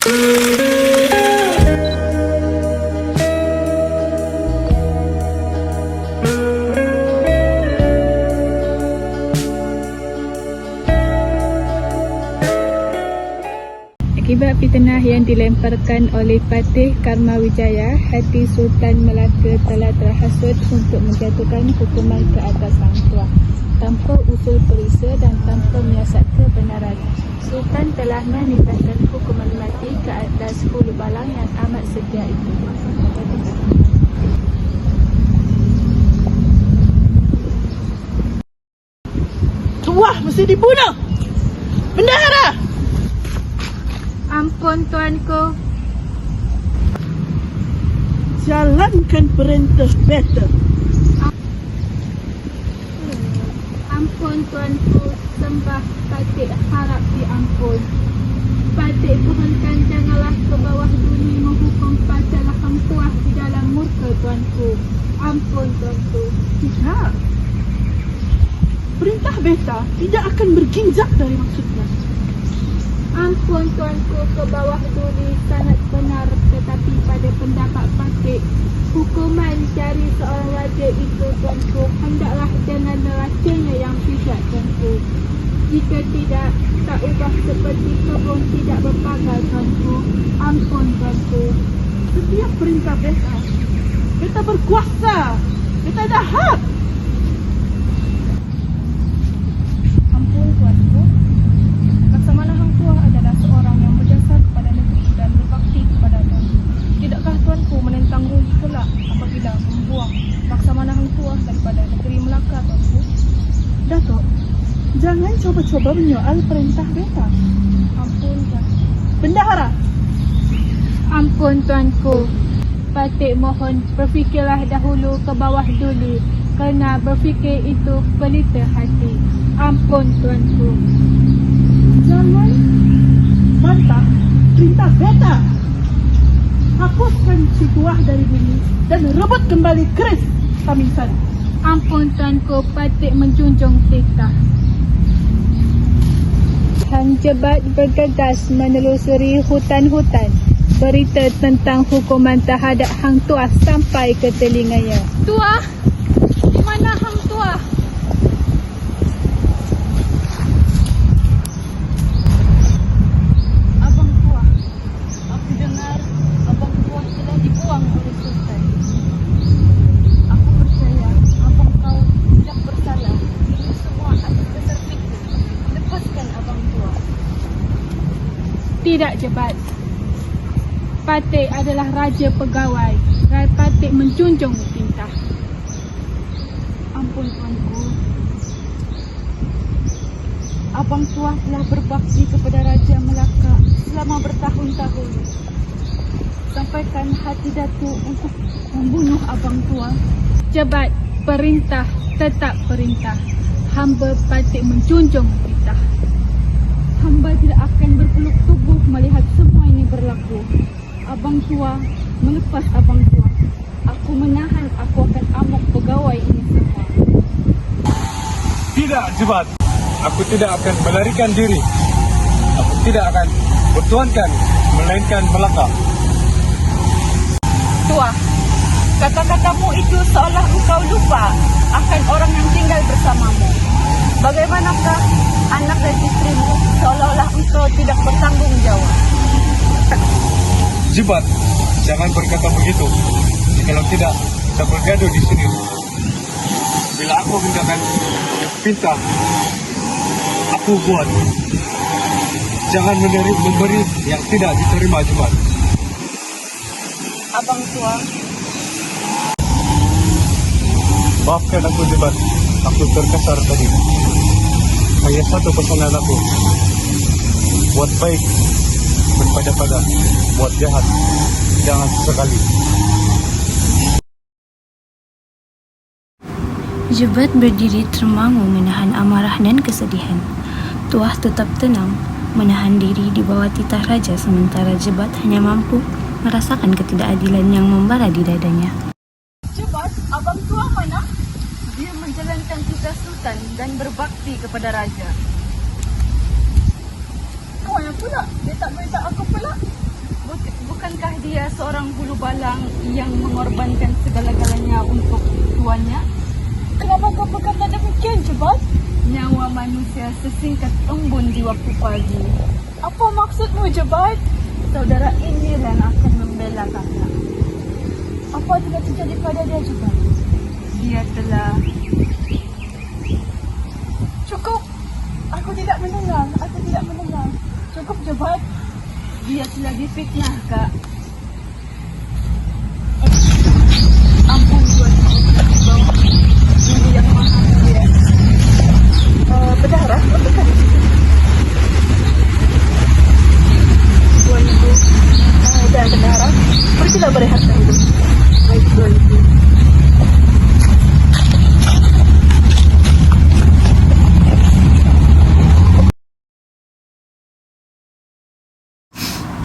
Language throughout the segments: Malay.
Akibat fitnah yang dilemparkan oleh Patih Karmawijaya, hati Sultan Melaka telah terhasut untuk menjatuhkan hukuman ke atas Hang Tuah. Tanpa usul periksa dan tanpa menyiasat kebenaran, Sultan telah menitahkan hukuman mati ke atas Hulu Balang yang amat setia itu. Tuah mesti dibunuh! Bendahara! Ampun tuanku. Jalankan perintah beta. Ampun tuanku, sembah Patih harap diampun. Patih mohonkan janganlah ke bawah duni menghukum pasal Hang Tuah di dalam murka tuanku. Ampun tuanku. Tidak. Perintah beta tidak akan berginjak dari maksudnya. Ampun tuanku, ke bawah duni sangat benar, tetapi pada pendapat Patih, hukuman cari seorang raja itu tuanku hendaklah dengan neracanya yang bijak tuanku. Jika tidak, tak ubah seperti kebun tidak berpagar tuanku. Ampun tuanku. Setiap perintah beta, beta berkuasa. Beta ada hak. Ampun tuanku, Laksamana Hang Tuah adalah seorang yang berjasa kepada negeri dan berbakti kepadanya. Tidakkah tuanku menentang ruh kelak apabila membuang Laksamana Hang Tuah daripada negeri Melaka tuanku? Datuk, jangan coba-coba menyoal perintah beta. Ampun tuanku. Bendahara, Ampun tuanku. Patih mohon berfikirlah dahulu ke bawah duli, kerana berfikir itu pelita hati. Ampun tuanku. jangan bantah perintah beta. Hapuskan si Tuah dari bumi dan rebut kembali keris Pamingsan. Ampun tuanku, Patih menjunjung titah. Hang Jebat bergegas menelusuri hutan-hutan. Berita tentang hukuman terhadap Hang Tuah sampai ke telinganya. Tuah! Di mana Hang Tuah? Abang Tuah, aku dengar Abang Tuah telah dibuang oleh Sultan. Aku percaya Abang kau tidak bersalah. Ini semua atas dasar fitnah. Lepaskan Abang Tuah. Tidak, Jebat. Patih adalah raja pegawai. Patih menjunjung titah. Ampun tuanku. Abang Tuah telah berbakti kepada Raja Melaka selama bertahun-tahun. Sampaikan hati Datuk untuk membunuh Abang Tuah. Jebat, perintah tetap perintah. Hamba Patih menjunjung titah. Hamba tidak akan berpeluk tubuh melihat semua ini berlaku. Abang Tuah, melepas Abang Tuah. Aku menahan, aku akan amuk pegawai ini semua. Tidak, Jebat. Aku tidak akan melarikan diri. Aku tidak akan bertuankan, melainkan Melaka. Tuah, kata-katamu itu seolah engkau lupa akan orang yang tinggal bersamamu. Bagaimanakah anak dan istrimu seolah-olah engkau tidak bertanggung jawab? Jebat, jangan berkata begitu. Kalau tidak, kita bergaduh di sini. Bila aku hendakkan pinta, aku buat. Jangan memberi yang tidak diterima, Jebat. Abang Tuah, Maafkan aku, Jebat. Aku terkasar tadi. Hanya satu pesanan aku. Buat baik berpada-pada. Buat jahat jangan sesekali. Jebat berdiri termangu menahan amarah dan kesedihan. Tuah tetap tenang, menahan diri di bawah titah raja sementara Jebat hanya mampu merasakan ketidakadilan yang membara di dadanya. Jebat, Abang Tuah mana? Dia menjalankan titah Sultan dan berbakti kepada raja. Kau yang pula, dia tak beritahu aku pula. Bukankah dia seorang bulu balang yang mengorbankan segala-galanya untuk tuannya? Kenapa kau berkata demikian, Jebat? Nyawa manusia sesingkat embun di waktu pagi. Apa maksudmu, Jebat? Saudara ini yang akan membela kakak. Apa telah terjadi pada dia, Jebat? Dia telah... Cukup. Aku tidak mendengar. Cukup, Jebat. Dia telah difitnah, Kak. Ampun, Tuan. Ibu yang maha mulia. Berdarah, apakah? Tuan Ibu, jangan berdarah. Pergilah berehat dahulu. Baik, Tuan Ibu.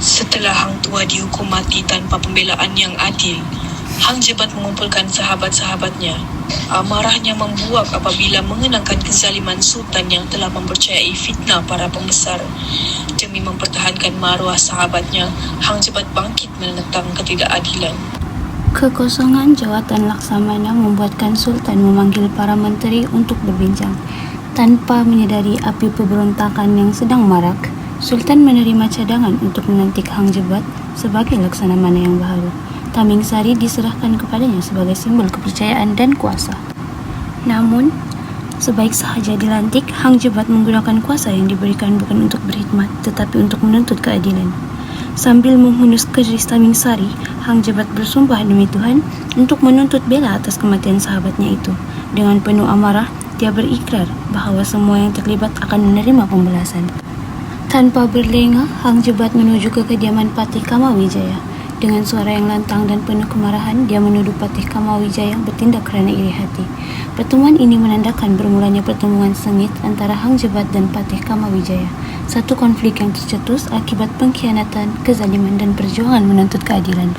Setelah Hang Tua dihukum mati tanpa pembelaan yang adil, Hang Jebat mengumpulkan sahabat-sahabatnya. Amarahnya membuak apabila mengenangkan kezaliman Sultan yang telah mempercayai fitnah para pembesar. Demi mempertahankan maruah sahabatnya, Hang Jebat bangkit menentang ketidakadilan. Kekosongan jawatan Laksamana membuatkan Sultan memanggil para menteri untuk berbincang. Tanpa menyadari api pemberontakan yang sedang marak, Sultan menerima cadangan untuk melantik Hang Jebat sebagai Laksamana yang baru. Taming Sari diserahkan kepadanya sebagai simbol kepercayaan dan kuasa. Namun, sebaik sahaja dilantik, Hang Jebat menggunakan kuasa yang diberikan bukan untuk berkhidmat, tetapi untuk menuntut keadilan. Sambil menghunus keris Taming Sari, Hang Jebat bersumpah demi Tuhan untuk menuntut bela atas kematian sahabatnya itu. Dengan penuh amarah, dia berikrar bahawa semua yang terlibat akan menerima pembalasan. Tanpa berlengah, Hang Jebat menuju ke kediaman Patih Kamawijaya. Dengan suara yang lantang dan penuh kemarahan, dia menuduh Patih Kamawijaya bertindak kerana iri hati. Pertemuan ini menandakan bermulanya pertemuan sengit antara Hang Jebat dan Patih Kamawijaya. Satu konflik yang tercetus akibat pengkhianatan, kezaliman dan perjuangan menuntut keadilan.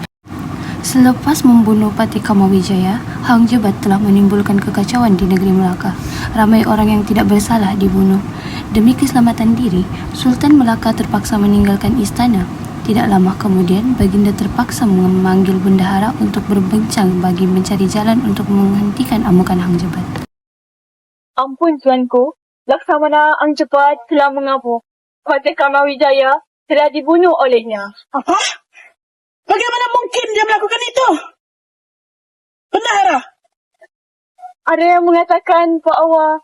Selepas membunuh Patih Kamawijaya, Hang Jebat telah menimbulkan kekacauan di negeri Melaka. Ramai orang yang tidak bersalah dibunuh. Demi keselamatan diri, Sultan Melaka terpaksa meninggalkan istana. Tidak lama kemudian, Baginda terpaksa memanggil bendahara untuk berbincang bagi mencari jalan untuk menghentikan amukan Hang Jebat. Ampun, Tuanku. Laksamana Hang Jebat telah mengamuk. Patih Kamawijaya telah dibunuh olehnya. Apa? Bagaimana mungkin dia melakukan itu? Bendahara, Ada yang mengatakan bahawa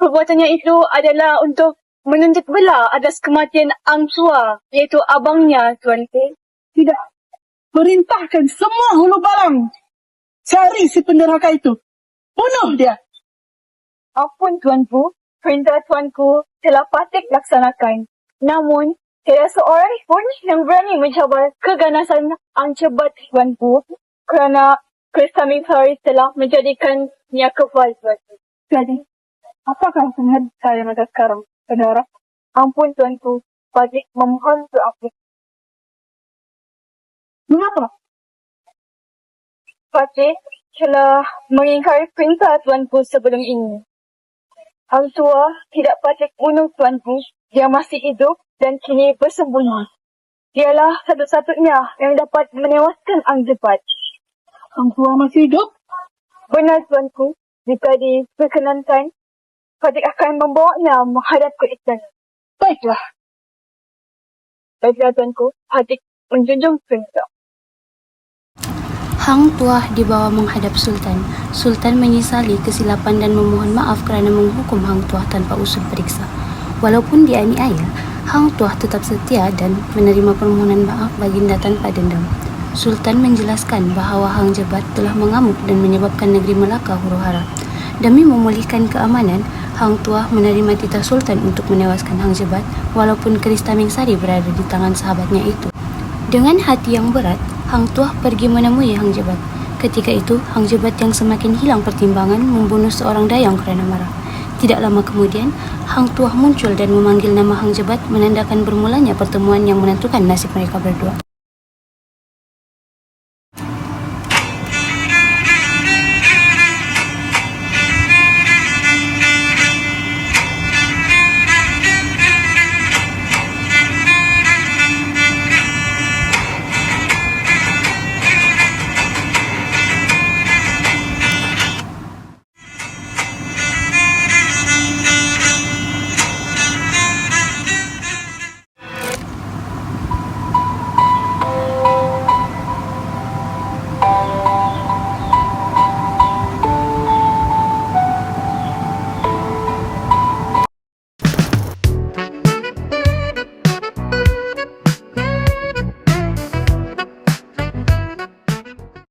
perbuatannya itu adalah untuk menuntut bela atas kematian Ang Sua, iaitu abangnya, Tuanku. tidak. Perintahkan semua hulu balang. Cari si penderhaka itu. Bunuh dia. Ampun, Tuanku. Perintah Tuanku telah patut laksanakan. Namun, tiada seorang pun yang berani mencabar keganasan Ang Jebat, Tuanku. Kerana Keris Taming Sari telah menjadikannya kebal, Tuanku. Jadi, apakah sengaja saya masa sekarang, saudara? Ampun, Tuanku. Patih memohon maaf. Mengapa? Patih telah mengingkari perintah Tuanku sebelum ini. Hang Tua tidak patut bunuh Tuanku. Dia masih hidup dan kini bersembunyi. Dialah satu-satunya yang dapat menewaskan Ang Jebat. Hang Tua masih hidup? Benar, Tuanku. Jika diperkenankan, Patih akan membawanya menghadap ke istana. Baiklah. Baiklah, Tuanku. Patih menjunjung perintah. Hang Tuah dibawa menghadap Sultan. Sultan menyesali kesilapan dan memohon maaf kerana menghukum Hang Tuah tanpa usul periksa. Walaupun dianiaya, Hang Tuah tetap setia dan menerima permohonan maaf Baginda tanpa dendam. Sultan menjelaskan bahawa Hang Jebat telah mengamuk dan menyebabkan negeri Melaka huru-hara. Demi memulihkan keamanan, Hang Tuah menerima titah Sultan untuk menewaskan Hang Jebat walaupun keris Taming Sari berada di tangan sahabatnya itu. Dengan hati yang berat, Hang Tuah pergi menemui Hang Jebat. Ketika itu, Hang Jebat yang semakin hilang pertimbangan membunuh seorang dayang kerana marah. Tidak lama kemudian, Hang Tuah muncul dan memanggil nama Hang Jebat menandakan bermulanya pertemuan yang menentukan nasib mereka berdua.